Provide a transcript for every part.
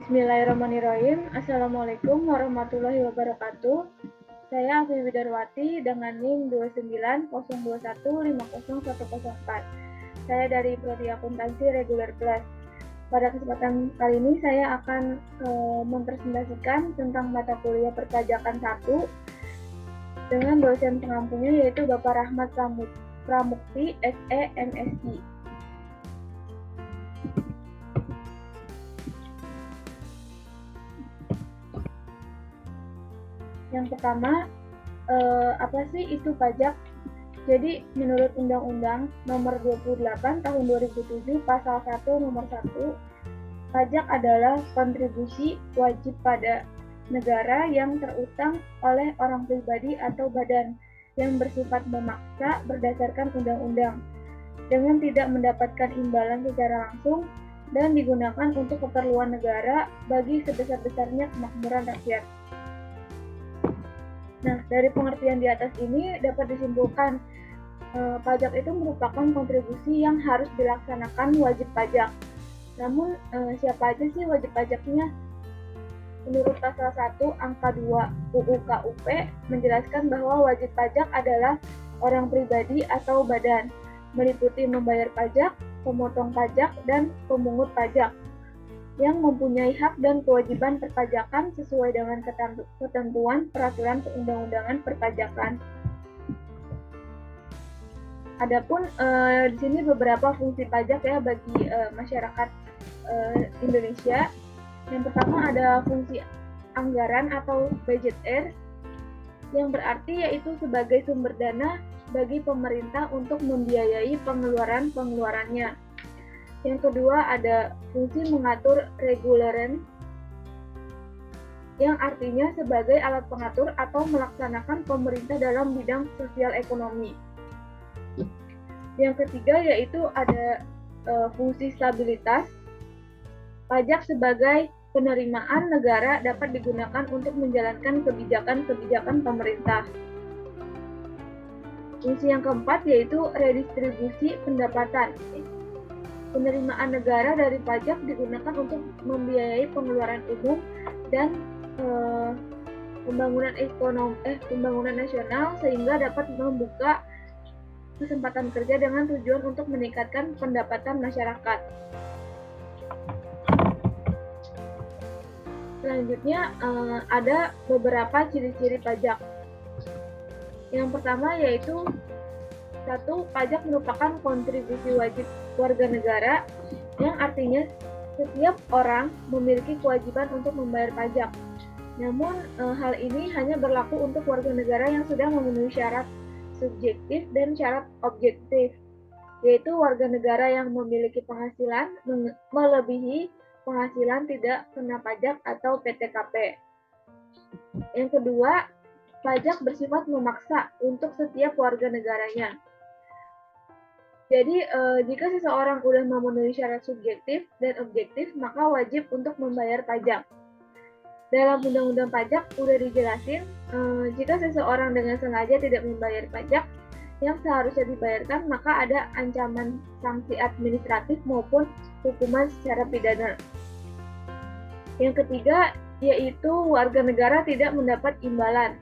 Bismillahirrahmanirrahim. Assalamualaikum warahmatullahi wabarakatuh. Saya Afi Widarwati dengan NIM 290215014. Saya dari Prodi Akuntansi Reguler Plus. Pada kesempatan kali ini saya akan mempresentasikan tentang mata kuliah perpajakan 1 dengan dosen pengampunya yaitu Bapak Rahmat Pramukti, SE, MSI. Yang pertama, apa sih itu pajak? Jadi, menurut Undang-Undang Nomor 28 Tahun 2007 Pasal 1 Nomor 1, pajak adalah kontribusi wajib pada negara yang terutang oleh orang pribadi atau badan yang bersifat memaksa berdasarkan undang-undang dengan tidak mendapatkan imbalan secara langsung dan digunakan untuk keperluan negara bagi sebesar-besarnya kemakmuran rakyat. Nah, dari pengertian di atas ini dapat disimpulkan pajak itu merupakan kontribusi yang harus dilaksanakan wajib pajak. Namun, siapa aja sih wajib pajaknya? Menurut pasal 1 angka 2 UU KUP menjelaskan bahwa wajib pajak adalah orang pribadi atau badan, meliputi membayar pajak, pemotong pajak, dan pemungut pajak yang mempunyai hak dan kewajiban perpajakan sesuai dengan ketentuan peraturan perundang-undangan perpajakan. Adapun di sini beberapa fungsi pajak ya bagi masyarakat Indonesia. Yang pertama ada fungsi anggaran atau budgeter, yang berarti yaitu sebagai sumber dana bagi pemerintah untuk membiayai pengeluaran-pengeluarannya. Yang kedua ada fungsi mengatur reguleren, yang artinya sebagai alat pengatur atau melaksanakan pemerintah dalam bidang sosial ekonomi. Yang ketiga yaitu ada fungsi stabilitas. Pajak sebagai penerimaan negara dapat digunakan untuk menjalankan kebijakan-kebijakan pemerintah. Fungsi yang keempat yaitu redistribusi pendapatan. Penerimaan negara dari pajak digunakan untuk membiayai pengeluaran umum dan pembangunan nasional sehingga dapat membuka kesempatan kerja dengan tujuan untuk meningkatkan pendapatan masyarakat. Selanjutnya ada beberapa ciri-ciri pajak. Yang pertama yaitu 1. Pajak merupakan kontribusi wajib warga negara, yang artinya setiap orang memiliki kewajiban untuk membayar pajak. Namun, hal ini hanya berlaku untuk warga negara yang sudah memenuhi syarat subjektif dan syarat objektif, yaitu warga negara yang memiliki penghasilan melebihi penghasilan tidak kena pajak atau PTKP. Yang kedua, pajak bersifat memaksa untuk setiap warga negaranya. Jadi, jika seseorang sudah memenuhi syarat subjektif dan objektif, maka wajib untuk membayar pajak. Dalam Undang-Undang Pajak sudah dijelasin, jika seseorang dengan sengaja tidak membayar pajak yang seharusnya dibayarkan, maka ada ancaman sanksi administratif maupun hukuman secara pidana. Yang ketiga, yaitu warga negara tidak mendapat imbalan.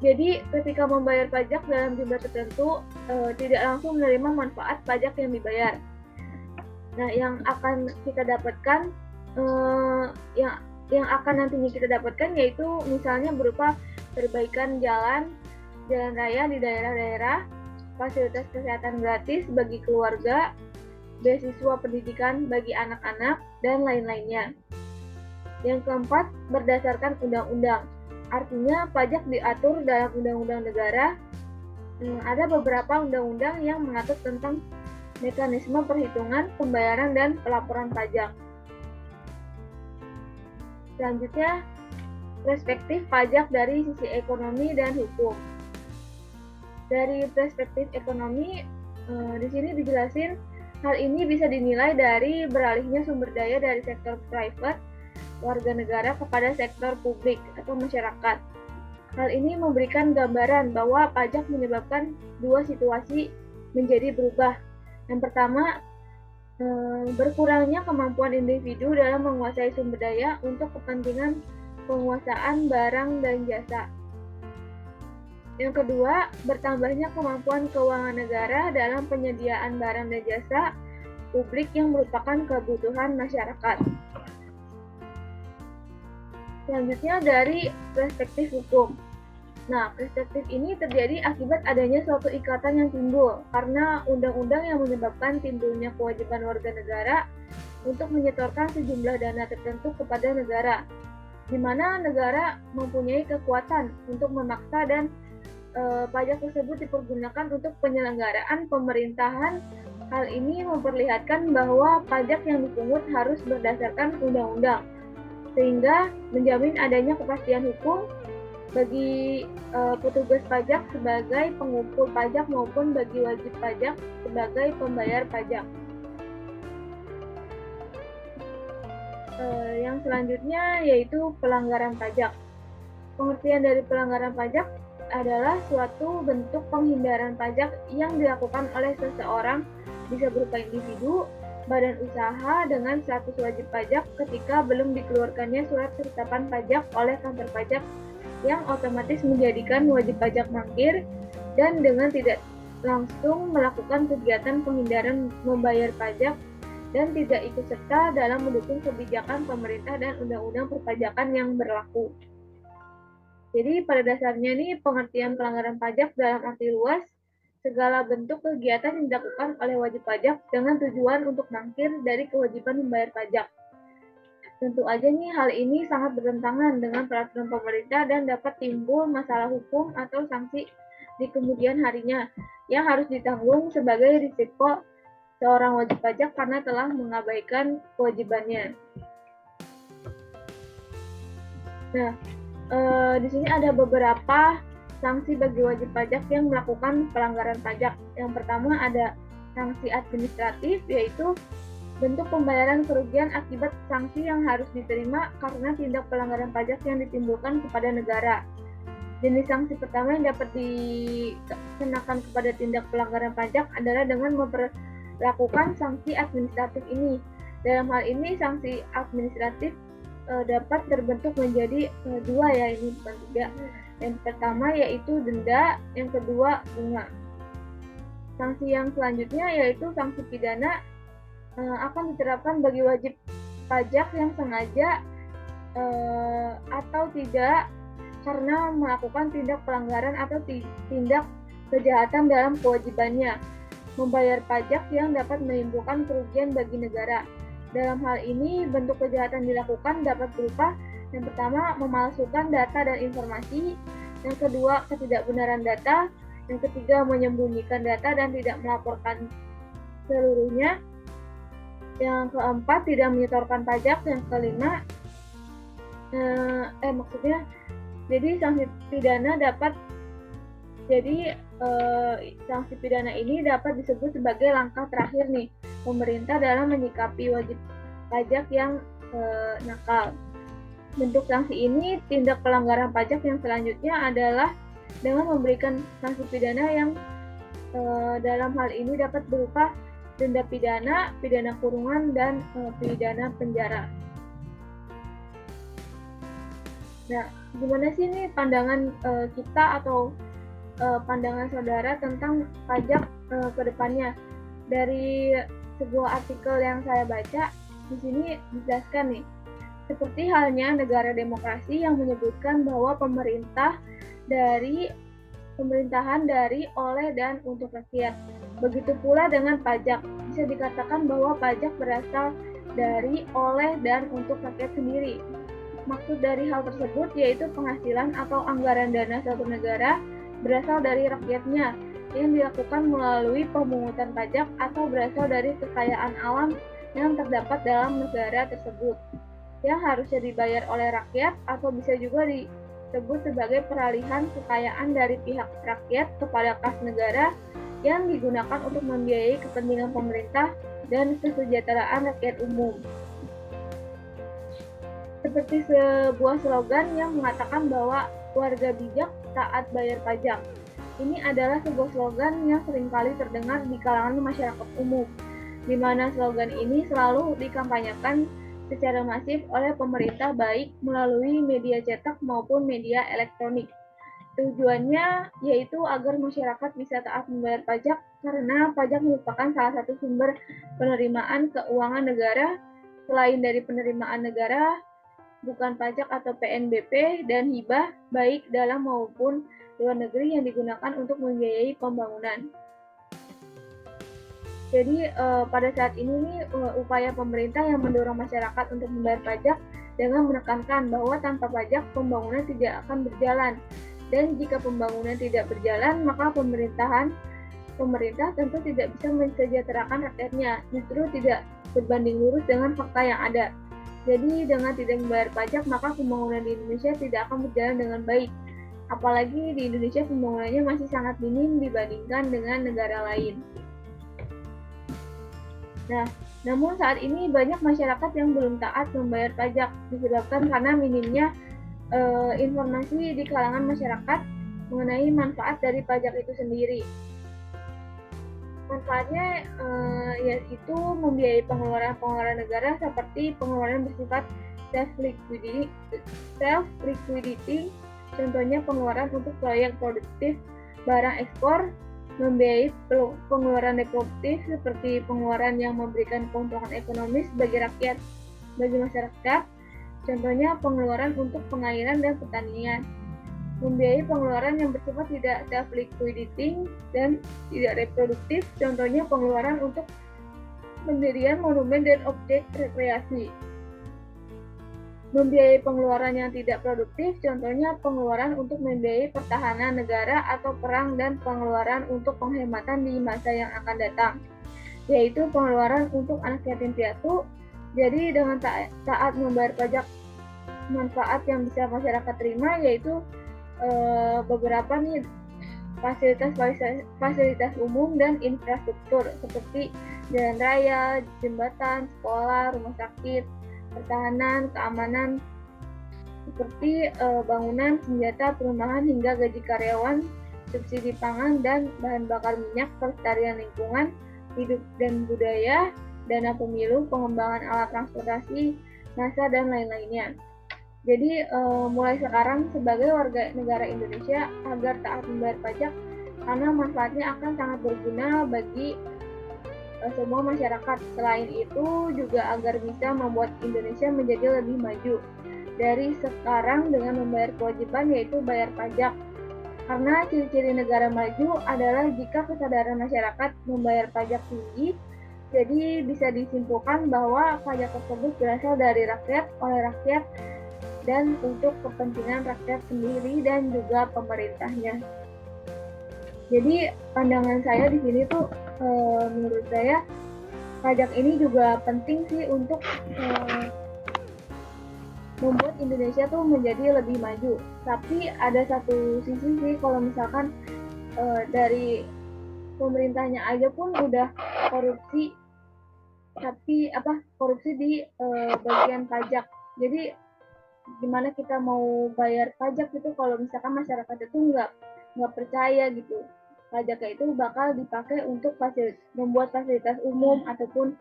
Jadi, ketika membayar pajak dalam jumlah tertentu, tidak langsung menerima manfaat pajak yang dibayar. Nah, yang akan kita dapatkan, yang akan nantinya kita dapatkan yaitu misalnya berupa perbaikan jalan raya di daerah-daerah, fasilitas kesehatan gratis bagi keluarga, beasiswa pendidikan bagi anak-anak, dan lain-lainnya. Yang keempat, berdasarkan undang-undang. Artinya pajak diatur dalam undang-undang negara. Ada beberapa undang-undang yang mengatur tentang mekanisme perhitungan, pembayaran, dan pelaporan pajak. Selanjutnya, perspektif pajak dari sisi ekonomi dan hukum. Dari perspektif ekonomi, di sini dijelasin hal ini bisa dinilai dari beralihnya sumber daya dari sektor private warga negara kepada sektor publik atau masyarakat. Hal ini memberikan gambaran bahwa pajak menyebabkan dua situasi menjadi berubah. Yang pertama, Berkurangnya kemampuan individu dalam menguasai sumber daya untuk kepentingan penguasaan barang dan jasa. Yang kedua, bertambahnya kemampuan keuangan negara dalam penyediaan barang dan jasa publik yang merupakan kebutuhan masyarakat. Selanjutnya dari perspektif hukum. Nah, perspektif ini terjadi akibat adanya suatu ikatan yang timbul karena undang-undang yang menyebabkan timbulnya kewajiban warga negara untuk menyetorkan sejumlah dana tertentu kepada negara, di mana negara mempunyai kekuatan untuk memaksa dan pajak tersebut dipergunakan untuk penyelenggaraan pemerintahan. Hal ini memperlihatkan bahwa pajak yang dipungut harus berdasarkan undang-undang, sehingga menjamin adanya kepastian hukum bagi petugas pajak sebagai pengumpul pajak maupun bagi wajib pajak sebagai pembayar pajak. Yang selanjutnya yaitu pelanggaran pajak. Pengertian dari pelanggaran pajak adalah suatu bentuk penghindaran pajak yang dilakukan oleh seseorang, bisa berupa individu, badan usaha dengan status wajib pajak ketika belum dikeluarkannya surat ketetapan pajak oleh kantor pajak yang otomatis menjadikan wajib pajak mangkir dan dengan tidak langsung melakukan kegiatan penghindaran membayar pajak dan tidak ikut serta dalam mendukung kebijakan pemerintah dan undang-undang perpajakan yang berlaku. Jadi pada dasarnya nih pengertian pelanggaran pajak dalam arti luas segala bentuk kegiatan yang dilakukan oleh wajib pajak dengan tujuan untuk mangkir dari kewajiban membayar pajak. Tentu aja nih hal ini sangat bertentangan dengan peraturan pemerintah dan dapat timbul masalah hukum atau sanksi di kemudian harinya yang harus ditanggung sebagai risiko seorang wajib pajak karena telah mengabaikan kewajibannya. Nah, di sini ada beberapa sanksi bagi wajib pajak yang melakukan pelanggaran pajak. Yang pertama ada sanksi administratif, yaitu bentuk pembayaran kerugian akibat sanksi yang harus diterima karena tindak pelanggaran pajak yang ditimbulkan kepada negara. Jenis sanksi pertama yang dapat dikenakan kepada tindak pelanggaran pajak adalah dengan memperlakukan sanksi administratif ini. Dalam hal ini, sanksi administratif dapat terbentuk menjadi dua ya, ini bukan tiga. Yang pertama yaitu denda, yang kedua bunga. Sanksi yang selanjutnya yaitu sanksi pidana akan diterapkan bagi wajib pajak yang sengaja atau tidak karena melakukan tindak pelanggaran atau tindak kejahatan dalam kewajibannya membayar pajak yang dapat menimbulkan kerugian bagi negara. Dalam hal ini, bentuk kejahatan dilakukan dapat berupa yang pertama memalsukan data dan informasi, yang kedua ketidakbenaran data, yang ketiga menyembunyikan data dan tidak melaporkan seluruhnya, yang keempat tidak menyetorkan pajak, yang kelima jadi sanksi pidana ini dapat disebut sebagai langkah terakhir nih pemerintah dalam menyikapi wajib pajak yang nakal. Bentuk sanksi ini tindak pelanggaran pajak yang selanjutnya adalah dengan memberikan sanksi pidana yang dalam hal ini dapat berupa denda pidana, pidana kurungan, dan pidana penjara. Nah, gimana sih nih pandangan kita atau pandangan saudara tentang pajak ke depannya? Dari sebuah artikel yang saya baca, di sini dijelaskan nih, seperti halnya negara demokrasi yang menyebutkan bahwa pemerintahan dari, oleh, dan untuk rakyat. Begitu pula dengan pajak, bisa dikatakan bahwa pajak berasal dari, oleh, dan untuk rakyat sendiri. Maksud dari hal tersebut yaitu penghasilan atau anggaran dana suatu negara berasal dari rakyatnya yang dilakukan melalui pemungutan pajak atau berasal dari kekayaan alam yang terdapat dalam negara tersebut yang harusnya dibayar oleh rakyat atau bisa juga disebut sebagai peralihan kekayaan dari pihak rakyat kepada kas negara yang digunakan untuk membiayai kepentingan pemerintah dan kesejahteraan rakyat umum. Seperti sebuah slogan yang mengatakan bahwa warga bijak taat bayar pajak. Ini adalah sebuah slogan yang seringkali terdengar di kalangan masyarakat umum. di mana slogan ini selalu dikampanyekan secara masif oleh pemerintah baik melalui media cetak maupun media elektronik. Tujuannya yaitu agar masyarakat bisa taat membayar pajak karena pajak merupakan salah satu sumber penerimaan keuangan negara. Selain dari penerimaan negara, bukan pajak atau PNBP dan hibah baik dalam maupun luar negeri yang digunakan untuk membiayai pembangunan. Jadi pada saat ini nih upaya pemerintah yang mendorong masyarakat untuk membayar pajak dengan menekankan bahwa tanpa pajak pembangunan tidak akan berjalan. Dan jika pembangunan tidak berjalan, maka pemerintah tentu tidak bisa mensejahterakan rakyatnya, justru tidak berbanding lurus dengan fakta yang ada. Jadi dengan tidak membayar pajak, maka pembangunan di Indonesia tidak akan berjalan dengan baik. Apalagi di Indonesia pembangunannya masih sangat minim dibandingkan dengan negara lain. Nah, namun saat ini banyak masyarakat yang belum taat membayar pajak disebabkan karena minimnya informasi di kalangan masyarakat mengenai manfaat dari pajak itu sendiri. Manfaatnya yaitu membiayai pengeluaran negara seperti pengeluaran bersifat self-liquidity, contohnya pengeluaran untuk proyek produktif barang ekspor, membiayai pengeluaran neproduktif seperti pengeluaran yang memberikan keuntungan ekonomis bagi masyarakat, contohnya pengeluaran untuk pengairan dan pertanian. Membiayai pengeluaran yang bersifat tidak self-liquidating dan tidak reproduktif, contohnya pengeluaran untuk pendirian monumen dan objek rekreasi. Membiayai pengeluaran yang tidak produktif, contohnya pengeluaran untuk membiayai pertahanan negara atau perang dan pengeluaran untuk penghematan di masa yang akan datang, yaitu pengeluaran untuk anak yatim piatu. Jadi dengan taat membayar pajak, manfaat yang bisa masyarakat terima yaitu beberapa nih fasilitas umum dan infrastruktur seperti jalan raya, jembatan, sekolah, rumah sakit, pertahanan, keamanan seperti bangunan, senjata, perumahan hingga gaji karyawan, subsidi pangan dan bahan bakar minyak, pelestarian lingkungan hidup dan budaya, dana pemilu, pengembangan alat transportasi, NASA, dan lain-lainnya. Jadi mulai sekarang sebagai warga negara Indonesia agar taat membayar pajak karena manfaatnya akan sangat berguna bagi semua masyarakat. Selain itu juga agar bisa membuat Indonesia menjadi lebih maju dari sekarang dengan membayar kewajiban yaitu bayar pajak. Karena ciri-ciri negara maju adalah jika kesadaran masyarakat membayar pajak tinggi. Jadi bisa disimpulkan bahwa pajak tersebut berasal dari rakyat, oleh rakyat, dan untuk kepentingan rakyat sendiri dan juga pemerintahnya. Jadi pandangan saya di sini tuh menurut saya pajak ini juga penting sih untuk membuat Indonesia tuh menjadi lebih maju. Tapi ada satu sisi sih kalau misalkan dari pemerintahnya aja pun udah korupsi, tapi korupsi di bagian pajak. Jadi gimana kita mau bayar pajak itu kalau misalkan masyarakat itu nggak percaya gitu, pajaknya itu bakal dipakai untuk membuat fasilitas umum ataupun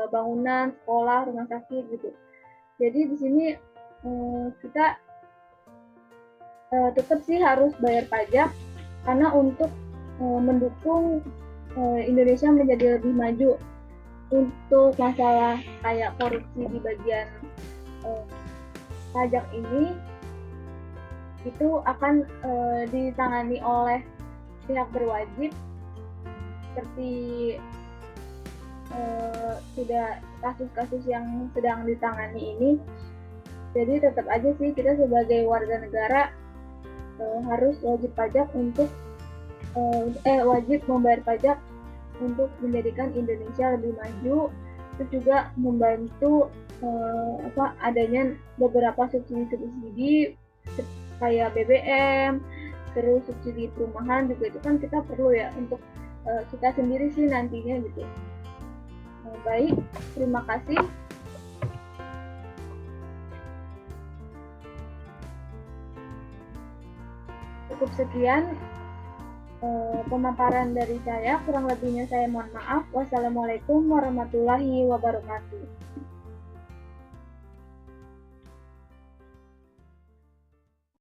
bangunan, sekolah, rumah sakit gitu. Jadi di sini kita tetap sih harus bayar pajak karena untuk mendukung Indonesia menjadi lebih maju. Untuk masalah kayak korupsi di bagian pajak ini itu akan ditangani oleh pihak berwajib seperti sudah kasus-kasus yang sedang ditangani ini. Jadi tetap aja sih kita sebagai warga negara harus wajib pajak untuk wajib membayar pajak untuk menjadikan Indonesia lebih maju. Terus juga membantu adanya beberapa subsidi kayak BBM, terus subsidi perumahan juga itu kan kita perlu ya untuk kita sendiri sih nantinya gitu. Baik, terima kasih. Cukup sekian. pemaparan dari saya. Kurang lebihnya saya mohon maaf. Wassalamualaikum warahmatullahi wabarakatuh.